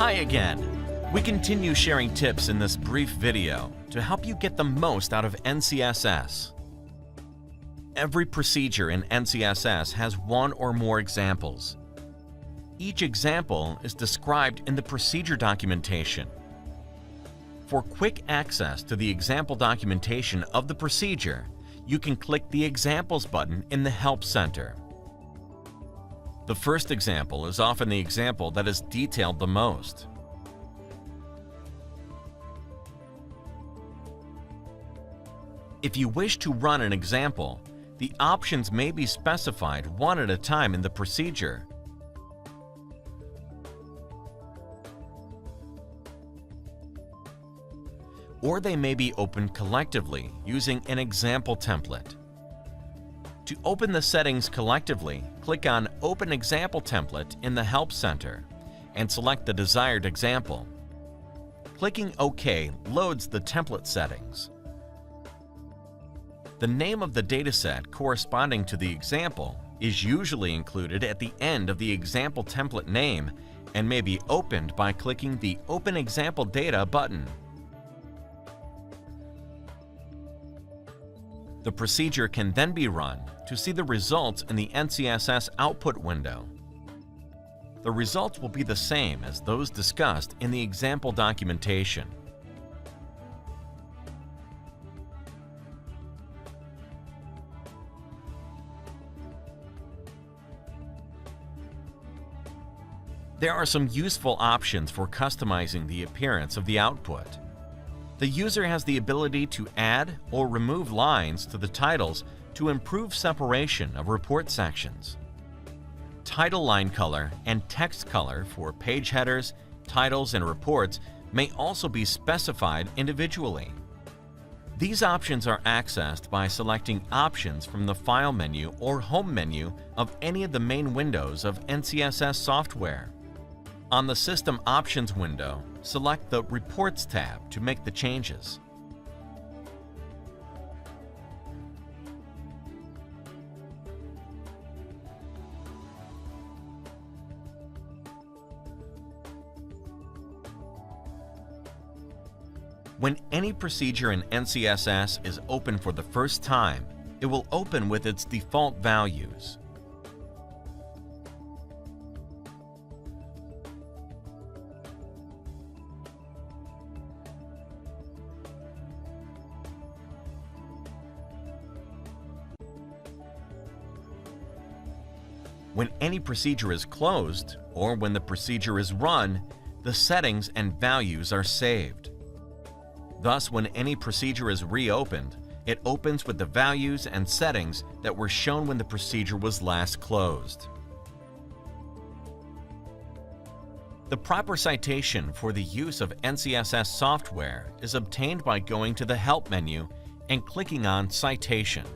Hi again! We continue sharing tips in this brief video to help you get the most out of NCSS. Every procedure in NCSS has one or more examples. Each example is described in the procedure documentation. For quick access to the example documentation of the procedure, you can click the Examples button in the Help Center. The first example is often the example that is detailed the most. If you wish to run an example, the options may be specified one at a time in the procedure. Or they may be opened collectively using an example template. To open the settings collectively, click on Open Example Template in the Help Center and select the desired example. Clicking OK loads the template settings. The name of the dataset corresponding to the example is usually included at the end of the example template name and may be opened by clicking the Open Example Data button. The procedure can then be run to see the results in the NCSS output window. The results will be the same as those discussed in the example documentation. There are some useful options for customizing the appearance of the output. The user has the ability to add or remove lines to the titles to improve separation of report sections. Title line color and text color for page headers, titles, and reports may also be specified individually. These options are accessed by selecting Options from the File menu or Home menu of any of the main windows of NCSS software. On the System Options window, select the Reports tab to make the changes. When any procedure in NCSS is open for the first time, it will open with its default values. When any procedure is closed, or when the procedure is run, the settings and values are saved. Thus, when any procedure is reopened, it opens with the values and settings that were shown when the procedure was last closed. The proper citation for the use of NCSS software is obtained by going to the Help menu and clicking on Citation.